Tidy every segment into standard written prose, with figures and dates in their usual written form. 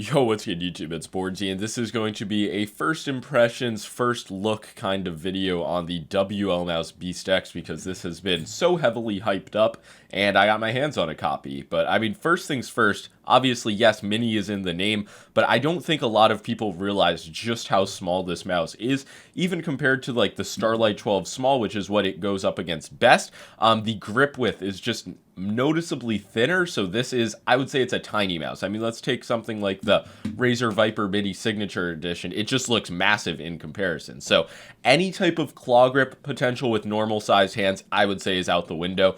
Yo, what's good YouTube? It's boardzy, and this is going to be a first impressions, first look kind of video on the Wlmouse BeastX because this has been so heavily hyped up and I got my hands on a copy. But I mean, first things first, obviously, yes, mini is in the name, but I don't think a lot of people realize just how small this mouse is, even compared to like the Starlight 12 Small, which is what it goes up against best. The grip width is just noticeably thinner, so this is, I would say it's a tiny mouse. I mean, let's take something like the Razer Viper Mini Signature Edition. It just looks massive in comparison. So any type of claw grip potential with normal sized hands, I would say is out the window.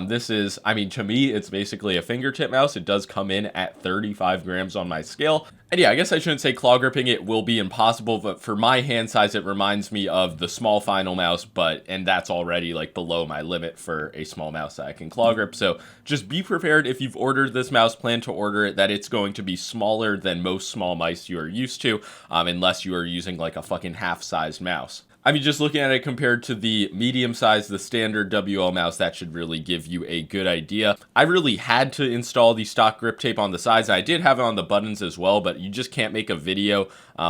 This is, I mean, to me, it's basically a fingertip mouse. It does come in at 35 grams on my scale. And yeah, I guess I shouldn't say claw gripping it will be impossible, but for my hand size, it reminds me of the small final mouse, and that's already like below my limit for a small mouse that I can claw grip. So just be prepared if you've ordered this mouse, plan to order it, that it's going to be smaller than most small mice you are used to, unless you are using like a fucking half-sized mouse. I mean, just looking at it compared to the medium size, the standard Wlmouse, that should really give you a good idea. I really had to install the stock grip tape on the sides. I did have it on the buttons as well, but you just can't make a video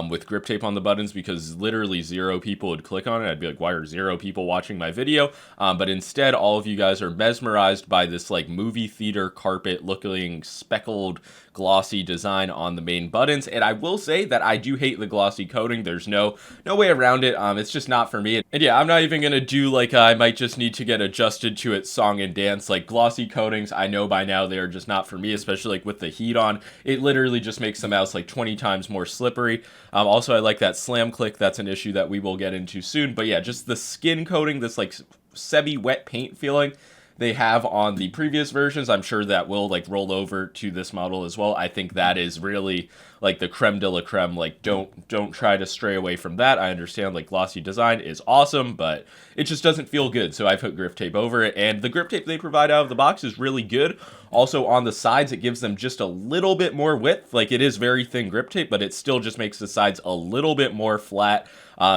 with grip tape on the buttons because literally 0 people would click on it. I'd be like, why are 0 people watching my video? But instead, all of you guys are mesmerized by this like movie theater carpet looking speckled glossy design on the main buttons. And I will say that I do hate the glossy coating. There's no way around it. It's just not for me. And yeah, I'm not even gonna do like I might just need to get adjusted to its song and dance. Like glossy coatings, I know by now they are just not for me, especially like with the heat on. It literally just makes the mouse like 20 times more slippery. Also, I like that slam click. That's an issue that we will get into soon. But yeah, just the skin coating, this like semi-wet paint feeling they have on the previous versions, I'm sure that will like roll over to this model as well. I think that is really like the creme de la creme. Like don't try to stray away from that. I understand like glossy design is awesome, but it just doesn't feel good. So I put grip tape over it, and the grip tape they provide out of the box is really good. Also on the sides, it gives them just a little bit more width. Like it is very thin grip tape, but it still just makes the sides a little bit more flat,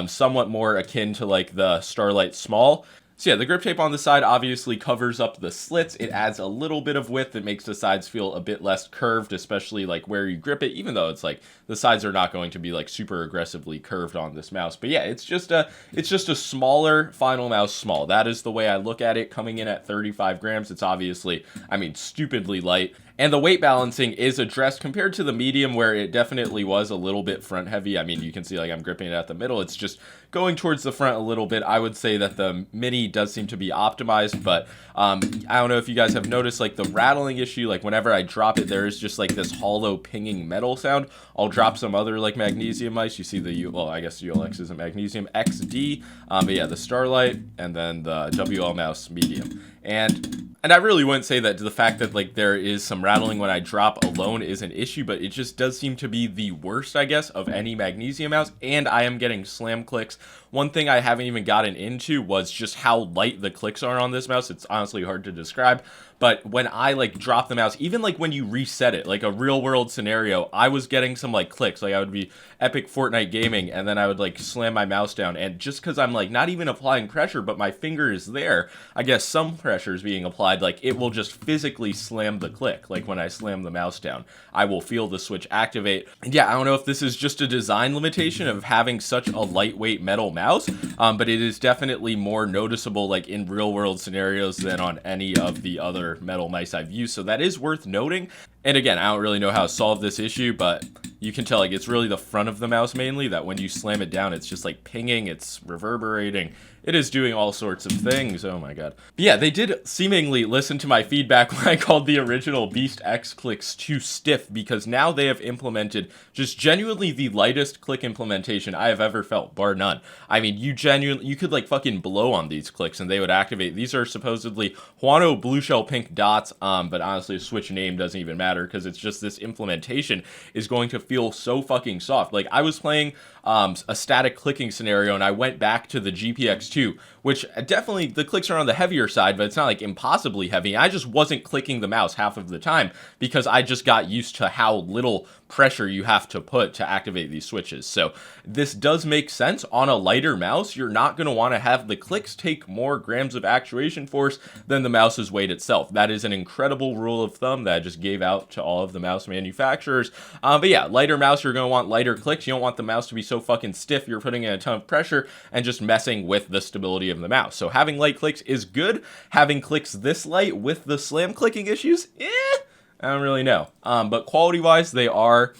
somewhat more akin to like the Starlight Small. So yeah, the grip tape on the side obviously covers up the slits. It adds a little bit of width. It makes the sides feel a bit less curved, especially like where you grip it, even though it's like the sides are not going to be like super aggressively curved on this mouse. But yeah, it's just a smaller final mouse small. That is the way I look at it, coming in at 35 grams. It's obviously, I mean, stupidly light. And the weight balancing is addressed compared to the medium, where it definitely was a little bit front heavy. I mean, you can see like I'm gripping it at the middle. It's just going towards the front a little bit. I would say that the mini does seem to be optimized, but I don't know if you guys have noticed like the rattling issue. Like whenever I drop it, there is just like this hollow pinging metal sound. I'll drop some other like magnesium mice. You see the well, I guess ULX isn't magnesium, XD. But yeah, the Starlight and then the Wlmouse medium. And I really wouldn't say that the fact that like there is some rattling when I drop alone is an issue, but it just does seem to be the worst, I guess, of any magnesium mouse. And I am getting slam clicks. One thing I haven't even gotten into was just how light the clicks are on this mouse. It's honestly hard to describe. But when I like drop the mouse, even like when you reset it, like a real world scenario, I was getting some like clicks. Like I would be epic Fortnite gaming and then I would like slam my mouse down. And just because I'm like not even applying pressure, but my finger is there, I guess some pressure is being applied. Like it will just physically slam the click. Like when I slam the mouse down, I will feel the switch activate. And yeah, I don't know if this is just a design limitation of having such a lightweight metal mouse, but it is definitely more noticeable like in real world scenarios than on any of the other metal mice I've used. So that is worth noting. And again, I don't really know how to solve this issue, but you can tell like it's really the front of the mouse mainly that when you slam it down, it's just like pinging, it's reverberating. It is doing all sorts of things. Oh my god. But yeah, they did seemingly listen to my feedback when I called the original BeastX clicks too stiff, because now they have implemented just genuinely the lightest click implementation I have ever felt, bar none. I mean, you could like fucking blow on these clicks and they would activate. These are supposedly Huano blue shell pink dots, but honestly, switch name doesn't even matter because it's just this implementation is going to feel so fucking soft. Like I was playing a static clicking scenario and I went back to the GPX2, which definitely the clicks are on the heavier side, but it's not like impossibly heavy. I just wasn't clicking the mouse half of the time because I just got used to how little pressure you have to put to activate these switches. So this does make sense. On a lighter mouse, you're not going to want to have the clicks take more grams of actuation force than the mouse's weight itself. That is an incredible rule of thumb that I just gave out to all of the mouse manufacturers. But yeah, lighter mouse, you're going to want lighter clicks. You don't want the mouse to be so fucking stiff you're putting in a ton of pressure and just messing with the stability of the mouse. So having light clicks is good. Having clicks this light with the slam clicking issues, I don't really know. But quality-wise, they are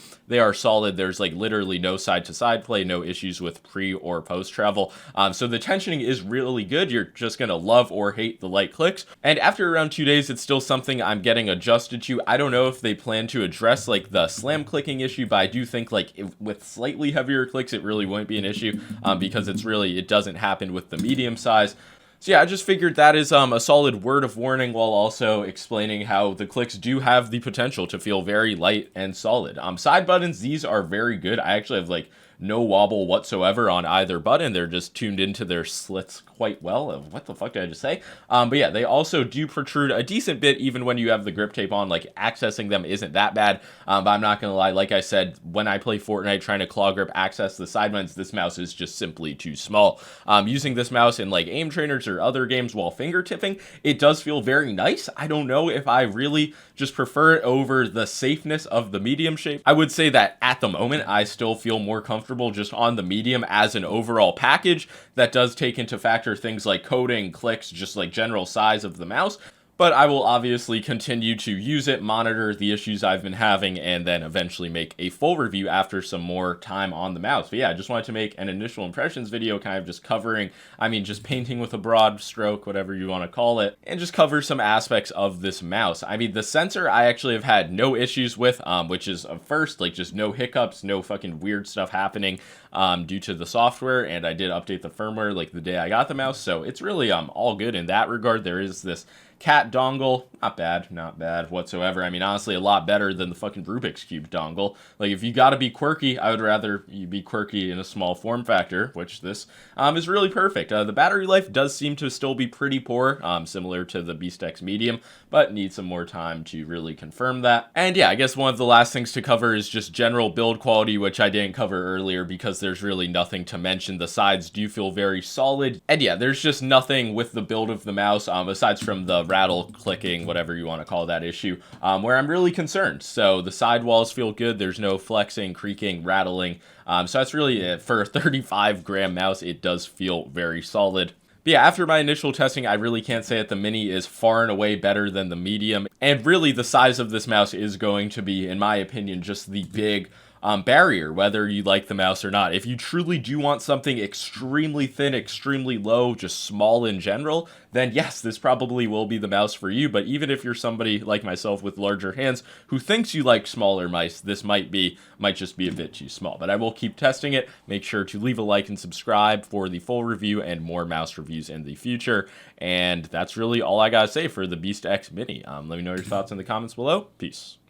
solid. There's like literally no side-to-side play, no issues with pre or post travel. So the tensioning is really good. You're just gonna love or hate the light clicks. And after around 2 days, it's still something I'm getting adjusted to. I don't know if they plan to address like the slam clicking issue, but I do think like with slightly heavier clicks, it really won't be an issue because it doesn't happen with the medium size. So yeah, I just figured that is a solid word of warning while also explaining how the clicks do have the potential to feel very light and solid. Side buttons, these are very good. I actually have like no wobble whatsoever on either button. They're just tuned into their slits quite well. What the fuck did I just say? But yeah, they also do protrude a decent bit even when you have the grip tape on. Like accessing them isn't that bad. But I'm not gonna lie, like I said, when I play Fortnite trying to claw grip access the side buttons, this mouse is just simply too small. Using this mouse in like aim trainers or other games while fingertipping, it does feel very nice. I don't know if I really just prefer it over the safeness of the medium shape. I would say that at the moment, I still feel more comfortable just on the medium as an overall package that does take into factor things like coding, clicks, just like general size of the mouse. But I will obviously continue to use it, monitor the issues I've been having, and then eventually make a full review after some more time on the mouse. But yeah, I just wanted to make an initial impressions video, kind of just covering, just painting with a broad stroke, whatever you want to call it, and just cover some aspects of this mouse. The sensor I actually have had no issues with, which is a first, like just no hiccups, no fucking weird stuff happening due to the software, and I did update the firmware like the day I got the mouse, so it's really all good in that regard. There is this cat dongle, not bad whatsoever. Honestly, a lot better than the fucking Rubik's Cube dongle. Like, if you gotta be quirky, I would rather you be quirky in a small form factor, which this is really perfect. The battery life does seem to still be pretty poor, similar to the BeastX Medium, but need some more time to really confirm that. And yeah, I guess one of the last things to cover is just general build quality, which I didn't cover earlier because there's really nothing to mention. The sides do feel very solid, and yeah, there's just nothing with the build of the mouse, aside from the rattle clicking, whatever you want to call that issue, where I'm really concerned. So the sidewalls feel good. There's no flexing, creaking, rattling. So that's really it. For a 35-gram mouse, it does feel very solid. But yeah, after my initial testing, I really can't say that the Mini is far and away better than the Medium. And really, the size of this mouse is going to be, in my opinion, just the big barrier, whether you like the mouse or not. If you truly do want something extremely thin, extremely low, just small in general, then yes, this probably will be the mouse for you. But even if you're somebody like myself with larger hands who thinks you like smaller mice, this might just be a bit too small. But I will keep testing it. Make sure to leave a like and subscribe for the full review and more mouse reviews in the future. And that's really all I gotta say for the BeastX Mini. Let me know your thoughts in the comments below. Peace.